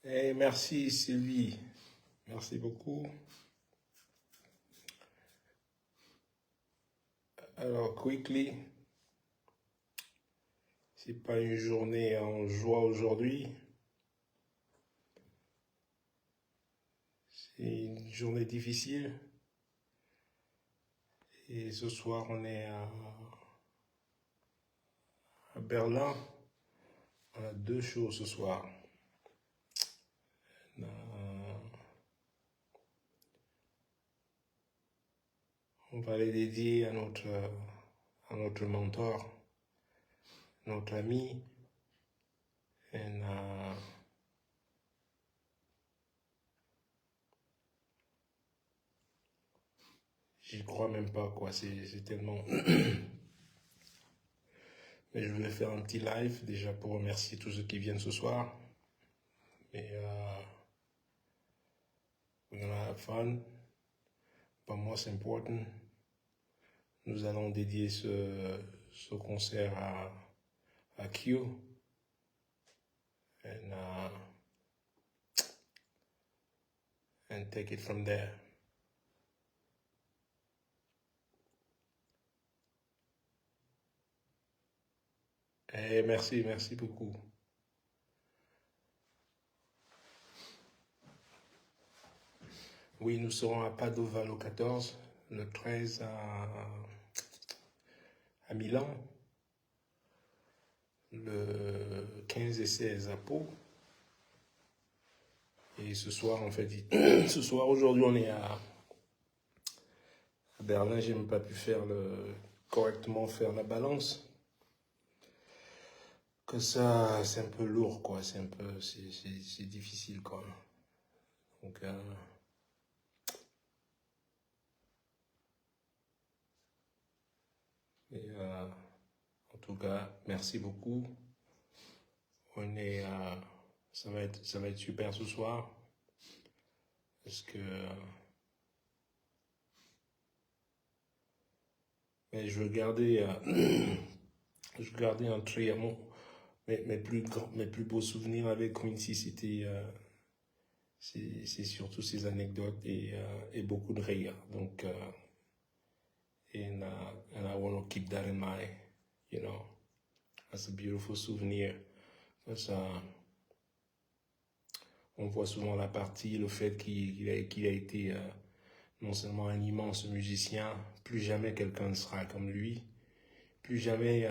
Et merci Sylvie, merci beaucoup. Alors, quickly, c'est pas une journée en joie aujourd'hui, c'est une journée difficile. Et ce soir, on est à Berlin. On a 2 shows ce soir. On va les dédier à notre mentor, notre ami. Et j'y crois même pas, quoi. C'est tellement. Mais je voulais faire un petit live déjà pour remercier tous ceux qui viennent ce soir. Mais we're gonna have fun. But most important, nous allons dédier ce concert à Q. And take it from there. Et merci beaucoup. Oui, nous serons à Padova le 14, le 13 à Milan, le 15 et 16 à Pau. Et ce soir, en fait, aujourd'hui, on est à Berlin. J'ai même pas pu correctement faire la balance. Que ça, c'est un peu lourd, quoi. C'est difficile, quoi. Donc, en tout cas, merci beaucoup. Ça va être super ce soir. Parce que mais je veux garder un trait à mes plus beaux souvenirs avec Quincy, c'est surtout ces anecdotes et beaucoup de rire. Donc, and I want to keep that in mind, as a beautiful souvenir. Parce, on voit souvent la partie, le fait qu'il a été non seulement un immense musicien, plus jamais quelqu'un ne sera comme lui, plus jamais,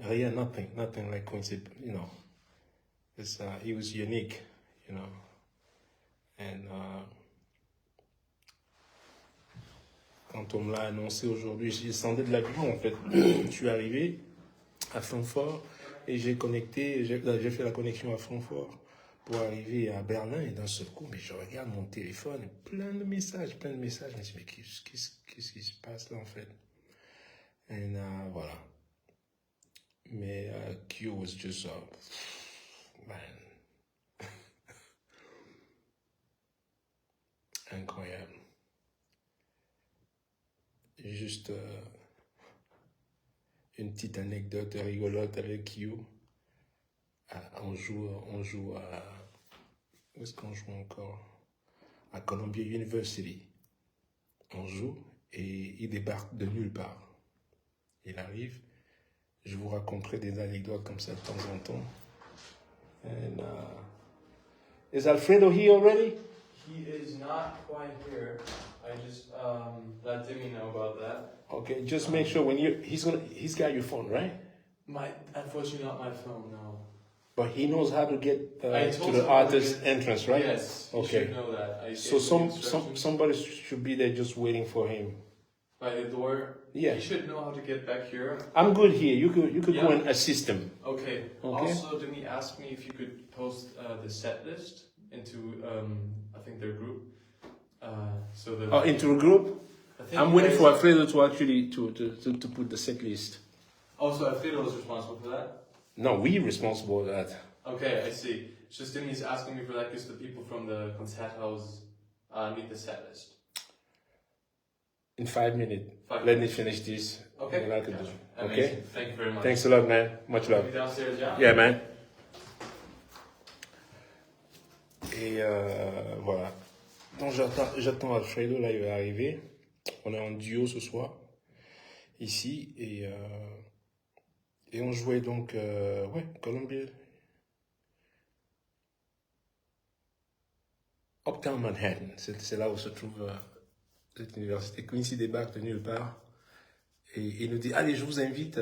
rien, nothing like Quincy, Because, he was unique, And quand on me l'a annoncé aujourd'hui, je descendais de l'avion, en fait. Je suis arrivé à Francfort et j'ai fait la connexion à Francfort pour arriver à Berlin, et d'un seul coup, mais je regarde mon téléphone, plein de messages. Je me dis, mais qu'est-ce qui se passe là, en fait? Et voilà. Mais Q was just, man, incroyable. Juste une petite anecdote rigolote avec Q. On joue à... Où est-ce qu'on joue encore? À Columbia University. On joue et il débarque de nulle part. Il arrive. Je vous raconterai des anecdotes comme ça de temps en temps. And is Alfredo here already? He is not quite here. I just let Demi know about that. Okay, just make sure he's got your phone, right? Unfortunately not my phone, no. But he knows how to get to the artist entrance, right? Yes, he should know that. So somebody should be there just waiting for him. By the door? Yeah. He should know how to get back here. I'm good here. You could go and assist him. Okay. Also, Demi asked me if you could post the set list into, I think their group. Into a group? I'm waiting for Alfredo to actually to put the set list. Also, Alfredo is responsible for that? No, we're responsible for that. Okay, I see. It's just Demi's asking me for that because the people from the Konzerthaus need the set list. In 5 minutes. Let me finish this. Okay. And I can do. Amazing. Okay. Thank you very much. Thanks a lot, man. Much love. Maybe downstairs, yeah? Yeah, man. Et voilà. Donc j'attends Alfredo, là il va arriver. On est en duo ce soir, ici, et on jouait donc, ouais, Columbia. Uptown Manhattan, c'est là où se trouve cette université. Quincy débarque de nulle part et il nous dit, allez, je vous invite,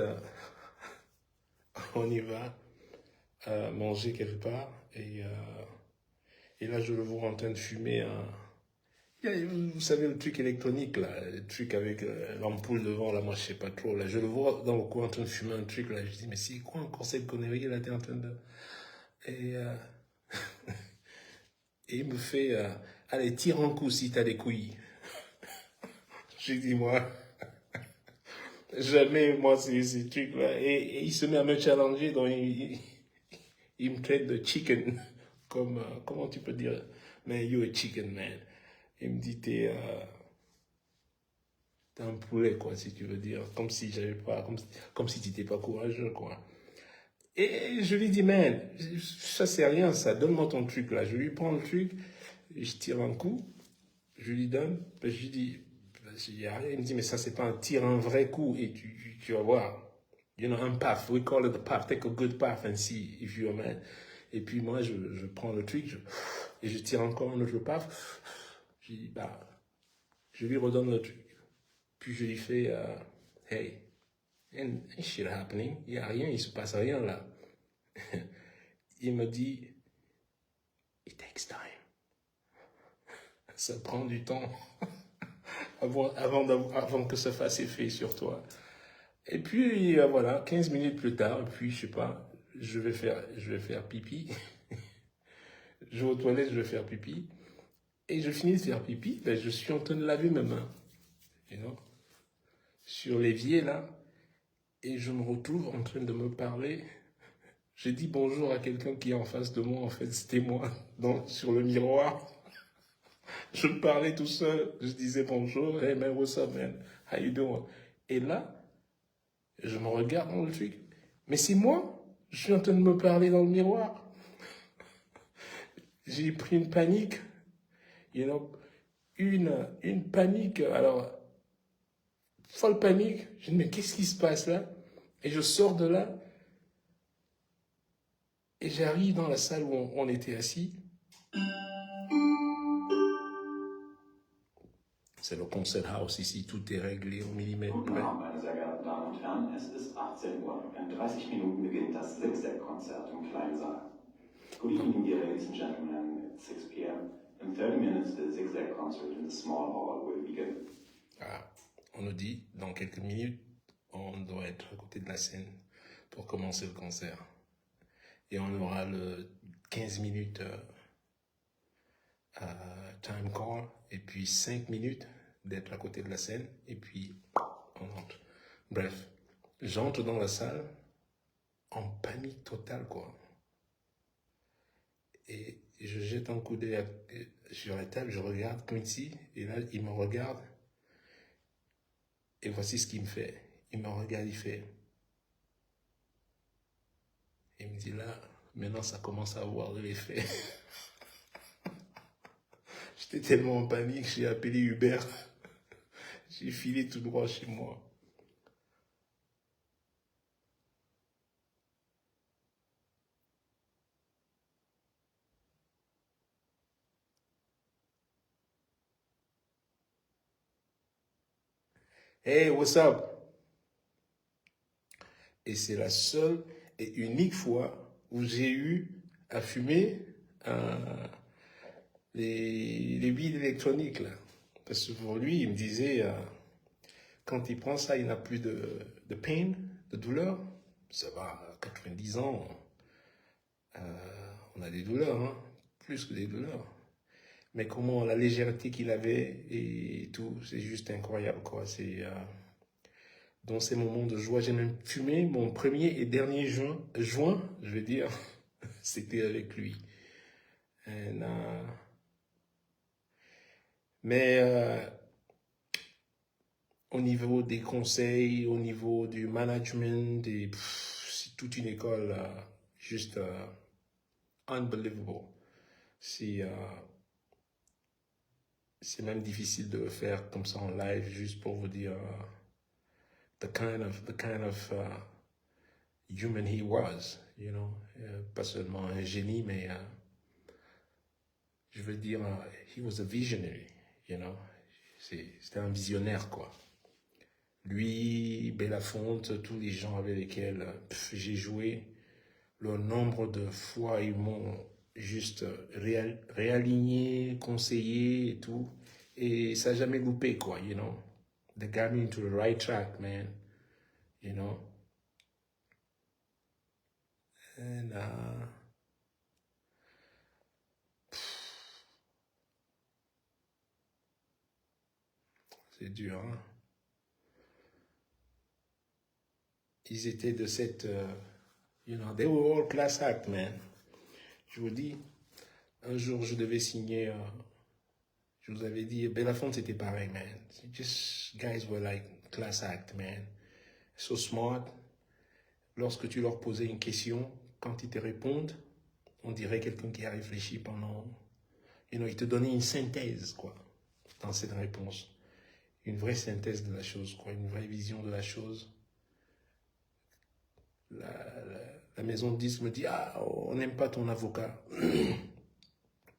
on y va, manger quelque part. Et là, je le vois en train de fumer vous savez, le truc électronique, là, le truc avec l'ampoule devant, là, moi, je sais pas trop. Là, je le vois dans le coin en train de fumer un truc, là. Je dis, mais c'est quoi encore cette connerie, là, t'es en train de... Et, et il me fait, allez, tire un coup si t'as des couilles. J'ai dit, moi, jamais, moi, ces trucs-là. Et il se met à me challenger, donc il me traite de chicken. Comme, comment tu peux dire, man, you a chicken, man. Il me dit, t'es un poulet, quoi, si tu veux dire. Comme si j'avais pas, comme si tu n'étais pas courageux, quoi. Et je lui dis, man, ça c'est rien, ça, donne-moi ton truc, là. Je lui prends le truc, je tire un coup, je lui donne, je lui dis, il y a rien. Il me dit, mais ça c'est pas un tir, un vrai coup, et tu vas voir. You know, un path, we call it a path, take a good path and see if you're a man. Et puis moi, je prends le truc, et je tire encore un autre path. Je dis, bah, je lui redonne le truc. Puis je lui fais, hey, ain't shit happening, il n'y a rien, il se passe rien là. Il me dit, it takes time. Ça prend du temps avant que ça fasse effet sur toi. Et puis voilà, 15 minutes plus tard, puis je sais pas, je vais faire pipi. Je vais aux toilettes, je vais faire pipi. Et je finis de faire pipi, ben, je suis en train de laver mes mains, you know, sur l'évier là. Et je me retrouve en train de me parler. J'ai dit bonjour à quelqu'un qui est en face de moi, en fait, c'était moi, sur le miroir. Je me parlais tout seul, je disais bonjour, hey man, what's up man, how you doing? Et là, je me regarde dans le truc, mais c'est moi, je suis en train de me parler dans le miroir. J'ai pris une panique, you know, une panique, alors, folle panique. Je dis, mais qu'est-ce qui se passe là? Et je sors de là, et j'arrive dans la salle où on était assis. C'est le concert house ici, tout est réglé au millimètre Guten près. Abend, meine sehr geehrten Damen und Herren. Es ist 18 Uhr. In 30 Minuten beginnt das Zigzag-Konzert im kleinen Saal. Good evening, dear ladies and gentlemen. It's 6 p.m. In 30 minutes, the Zigzag concert in the small hall will begin. Ah, on nous dit, dans quelques minutes, on doit être à côté de la scène pour commencer le concert. Et on aura le 15 minutes time call, et puis 5 minutes d'être à côté de la scène, et puis on entre. Bref, j'entre dans la salle en panique totale, quoi. Et je jette un coup d'œil sur la table, je regarde Quincy, et là, il me regarde, et voici ce qu'il me fait. Il me regarde, il fait... Il me dit là, maintenant ça commence à avoir de l'effet. J'étais tellement en panique, j'ai appelé Uber. J'ai filé tout droit chez moi. Hey, what's up? Et c'est la seule et unique fois où j'ai eu à fumer les billes électroniques, là. Parce que pour lui, il me disait, quand il prend ça, il n'a plus de pain, de douleur. Ça va, à 90 ans, on a des douleurs, hein, plus que des douleurs. Mais comment la légèreté qu'il avait et tout, c'est juste incroyable, quoi. C'est dans ces moments de joie, j'ai même fumé mon premier et dernier joint, je veux dire, c'était avec lui. And, mais au niveau des conseils, au niveau du management, c'est toute une école juste unbelievable. c'est même difficile de le faire comme ça en live, juste pour vous dire the kind of human he was, you know. Pas seulement un génie, mais je veux dire, he was a visionary, you know. C'était un visionnaire, quoi. Lui, Belafonte, tous les gens avec lesquels j'ai joué, le nombre de fois ils m'ont juste réaligné, conseillé et tout. Et ça n'a jamais loupé, quoi, you know. They got me into the right track, man. You know. And, c'est dur, hein. Ils étaient de cette... you know, they were all class act, man. Je vous dis, un jour, je devais signer... je vous avais dit, Belafonte, c'était pareil, man. Just guys were like class act, man. So smart. Lorsque tu leur posais une question, quand ils te répondent, on dirait quelqu'un qui a réfléchi pendant... You know, ils te donnaient une synthèse, quoi, dans cette réponse. Une vraie synthèse de la chose, quoi. Une vraie vision de la chose. La maison de disques me dit, ah, on n'aime pas ton avocat.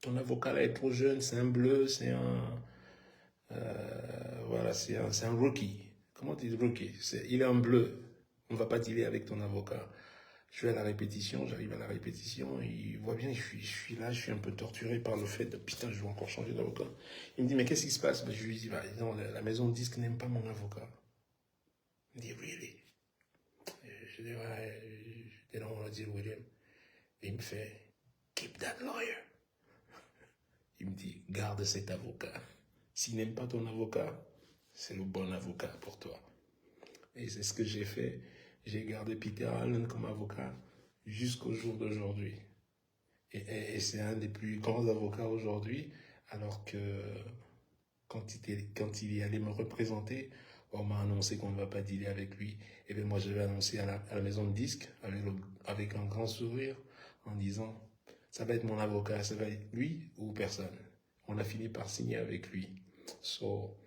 Ton avocat là est trop jeune, c'est un bleu, c'est un... voilà, c'est un rookie. Comment tu dis rookie? Il est un bleu. On ne va pas dealer avec ton avocat. Je vais à la répétition, j'arrive à la répétition, il voit bien, je suis là, je suis un peu torturé par le fait de, putain, je vais encore changer d'avocat. Il me dit, mais qu'est-ce qui se passe? Ben, je lui dis, bah, non, la maison de disque n'aime pas mon avocat. Il me dit, really? Je dis, ouais, they don't want to deal with him. Et il me fait, keep that lawyer. Il me dit, garde cet avocat. S'il n'aime pas ton avocat, c'est le bon avocat pour toi. Et c'est ce que j'ai fait. J'ai gardé Peter Allen comme avocat jusqu'au jour d'aujourd'hui. Et c'est un des plus grands avocats aujourd'hui, alors que quand il est allé me représenter, on m'a annoncé qu'on ne va pas dealer avec lui. Et bien moi, je l'ai annoncé à la maison de disques avec un grand sourire en disant, ça va être mon avocat, ça va être lui ou personne. On a fini par signer avec lui. So,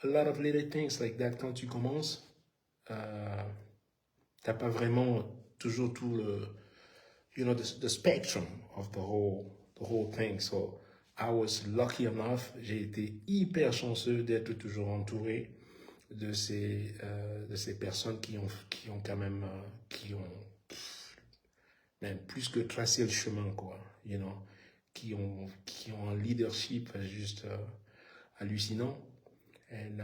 a lot of little things like that, quand tu commences, t'as pas vraiment toujours tout le, you know, the spectrum of the whole thing. So I was lucky enough, j'ai été hyper chanceux d'être toujours entouré de ces personnes qui ont quand même, même plus que tracé le chemin, quoi, you know, qui ont un leadership juste hallucinant, and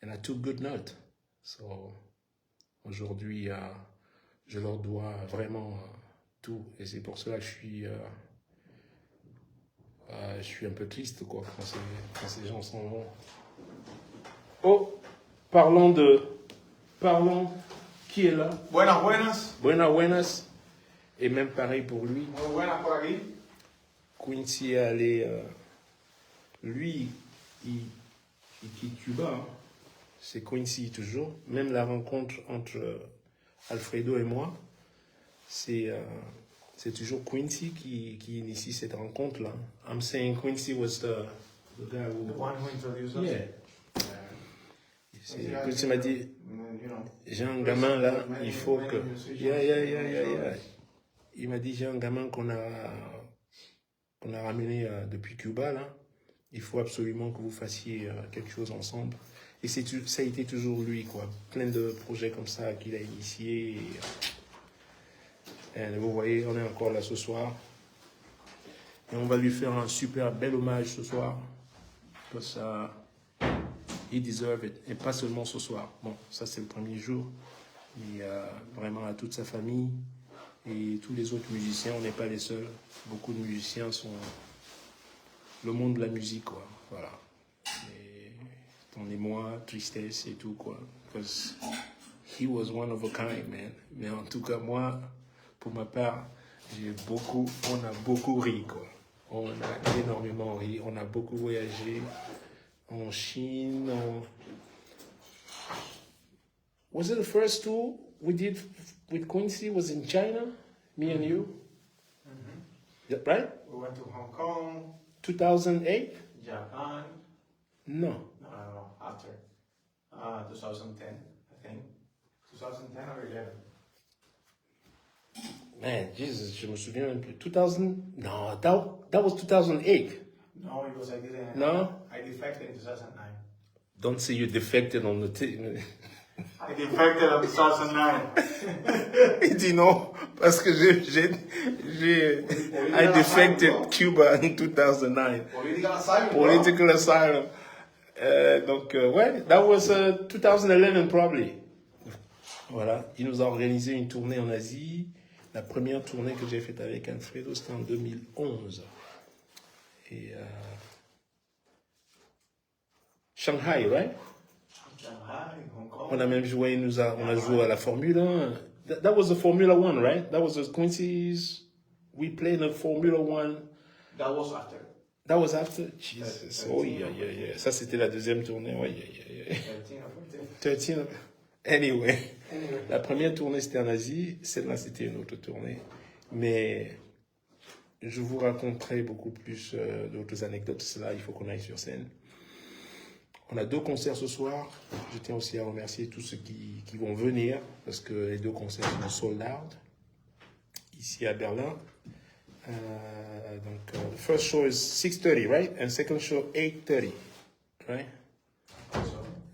I took good note. So aujourd'hui, je leur dois vraiment tout, et c'est pour cela que je suis un peu triste, quoi, quand ces gens s'en vont. Oh, parlons, qui est là? Buenas, buenas. Buenas. Et même pareil pour lui. Muy buenas por aquí. Quincy est allé, lui, il quitte Cuba, hein. C'est Quincy toujours. Même la rencontre entre Alfredo et moi, c'est toujours Quincy qui initie cette rencontre-là. I'm saying Quincy was the guy who... The one who introduced us. Yeah. Quincy m'a dit, j'ai un gamin là, il faut que... Yeah. Il m'a dit, j'ai un gamin qu'on a ramené depuis Cuba, là. Il faut absolument que vous fassiez quelque chose ensemble. Et ça a été toujours lui, quoi. Plein de projets comme ça qu'il a initiés. Et vous voyez, on est encore là ce soir. Et on va lui faire un super bel hommage ce soir. Parce que he deserve it. Et pas seulement ce soir. Bon, ça c'est le premier jour. Mais vraiment à toute sa famille. Et tous les autres musiciens, on n'est pas les seuls. Beaucoup de musiciens sont le monde de la musique, quoi. Voilà. Et ton émoi, tristesse et tout, quoi. Because he was one of a kind, man. Mais en tout cas, moi, pour ma part, on a beaucoup ri, quoi. On a énormément ri. On a beaucoup voyagé en Chine. Was it the first tour we did with Quincy? Was in China? Me and you? right? We went to Hong Kong, 2008? Japan. No. No. After 2010, I think. 2010 or 11. Man, Jesus, je me souviens même plus. 2000? No, that was 2008. No, because I didn't. No? I defected in 2009. Don't say you defected on the I defected in 2009. Il dit non, parce que I defected Cuba in 2009. Political asylum. Political asylum. Donc, ouais, that was 2011 probably. Voilà, il nous a organisé une tournée en Asie. La première tournée que j'ai faite avec Alfredo, c'était en 2011. Et Shanghai, right? Shanghai, Hong Kong. On a même joué, on a joué à la Formule 1. That was the Formula 1, right? That was the Quincy's. We played the Formula 1. That was after. That was after? Jesus. Oh, yeah. Ça, c'était la deuxième tournée. Ouais, yeah. 13 or 14. 13. Anyway. La première tournée, c'était en Asie. Celle-là, c'était une autre tournée. Mais je vous raconterai beaucoup plus d'autres anecdotes de cela. Il faut qu'on aille sur scène. On a 2 concerts ce soir. Je tiens aussi à remercier tous ceux qui vont venir parce que les 2 concerts sont sold out ici à Berlin. Donc, the first show is 6:30, right? And second show 8:30, right?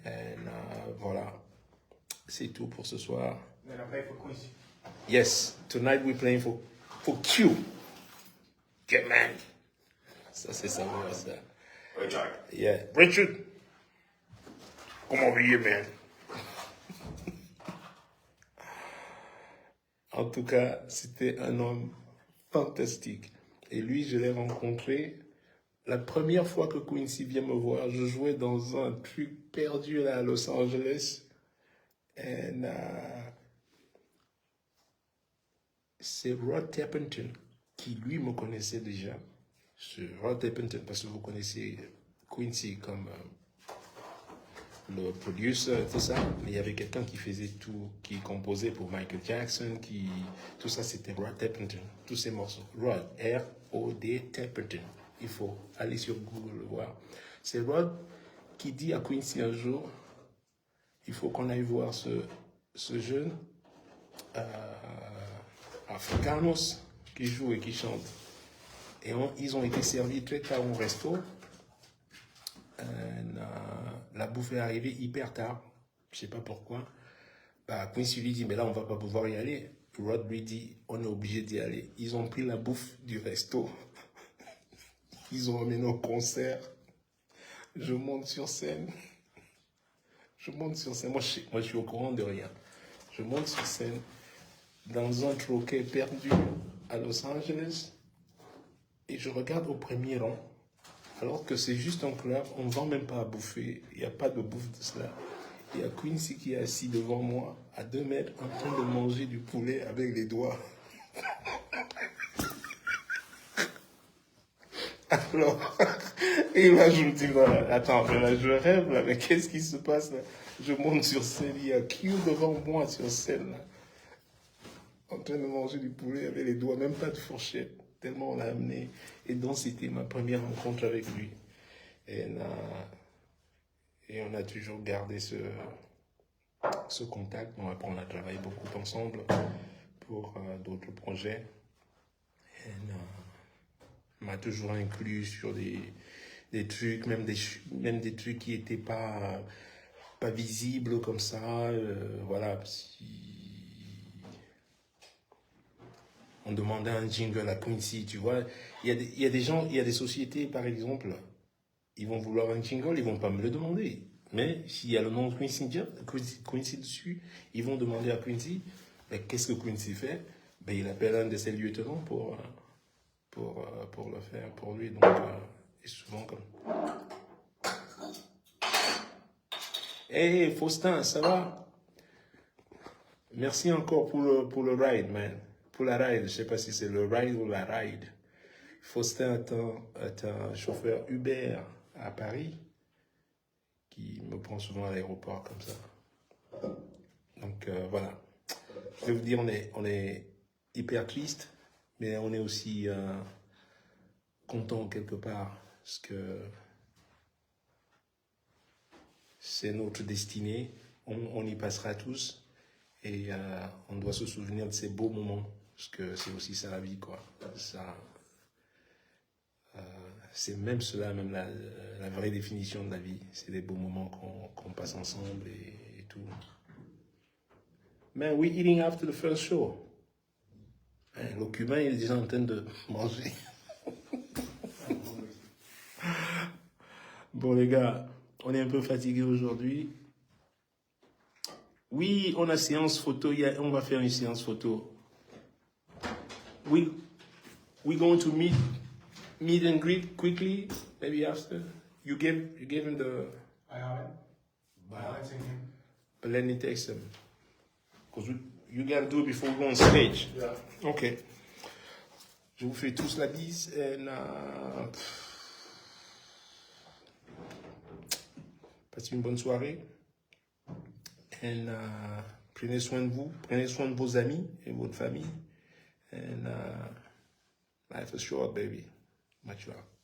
And voilà, c'est tout pour ce soir. Then I play for Quincy. Yes, tonight we're playing for Q. Get man. Ça c'est ça, ça. Richard. Yeah, Richard. Come over here, man. En tout cas, c'était un homme fantastique. Et lui, je l'ai rencontré la première fois que Quincy vient me voir. Je jouais dans un truc perdu là à Los Angeles. Et c'est Rod Tepperton qui, lui, me connaissait déjà. Rod Tepperton, parce que vous connaissez Quincy comme le producer, tout ça. Mais il y avait quelqu'un qui faisait tout, qui composait pour Michael Jackson, tout ça, c'était Rod Tepperton. Tous ces morceaux. Rod, R-O-D, Tepperton. Il faut aller sur Google le voir. C'est Rod qui dit à Quincy un jour, il faut qu'on aille voir ce jeune Africanos qui joue et qui chante. Et ils ont été servis très tard au resto. La bouffe est arrivée hyper tard. Je sais pas pourquoi. Quincy lui dit, mais là, on va pas pouvoir y aller. Rod lui dit, on est obligé d'y aller. Ils ont pris la bouffe du resto. Ils ont emmené au concert. Je monte sur scène. Moi, je suis au courant de rien. Je monte sur scène dans un troquet perdu à Los Angeles et je regarde au premier rang. Alors que c'est juste un club, on ne vend même pas à bouffer. Il n'y a pas de bouffe de cela. Il y a Quincy qui est assis devant moi, à 2 mètres, en train de manger du poulet avec les doigts. Alors, et là, je me dis, voilà, attends, je rêve, là, mais qu'est-ce qui se passe là? Je monte sur scène, il y a Q devant moi sur scène, là, en train de manger du poulet avec les doigts, même pas de fourchette, tellement on l'a amené. Et donc, c'était ma première rencontre avec lui. Et on a toujours gardé ce contact. Bon, après, on a travaillé beaucoup ensemble pour d'autres projets. Et on m'a toujours inclus sur des trucs, même des trucs qui n'étaient pas visibles comme ça. Voilà, on demandait un jingle à Quincy, tu vois. Il y a des gens, il y a des sociétés, par exemple, ils vont vouloir un jingle, ils vont pas me le demander. Mais s'il y a le nom de Quincy dessus, ils vont demander à Quincy, mais qu'est-ce que Quincy fait? Ben, il appelle un de ses lieutenants pour le faire pour lui. Donc, c'est souvent comme... Hey, Faustin, ça va? Merci encore pour le ride, man. Pour la ride, je sais pas si c'est le ride ou la ride. Faustin est un chauffeur Uber à Paris qui me prend souvent à l'aéroport comme ça. Donc voilà. Je vais vous dire, on est hyper triste, mais on est aussi content quelque part, parce que c'est notre destinée, on y passera tous, et on doit se souvenir de ces beaux moments, parce que c'est aussi ça la vie, quoi. Ça, c'est même cela, même la vraie définition de la vie, c'est des beaux moments qu'on passe ensemble et tout. Man, we eating after the first show. Le Cubain, il est déjà en train de manger. Bon, les gars, on est un peu fatigués aujourd'hui. Oui, on a séance photo. On va faire une séance photo. We going to meet and greet quickly, maybe after. You gave him the. I haven't. I haven't seen him. But let me text him. Because you gotta do it before we go on stage. Yeah. Ok. Je vous fais tous la bise. Passez une bonne soirée. Et prenez soin de vous. Prenez soin de vos amis et votre famille. And life is short, baby. Much love.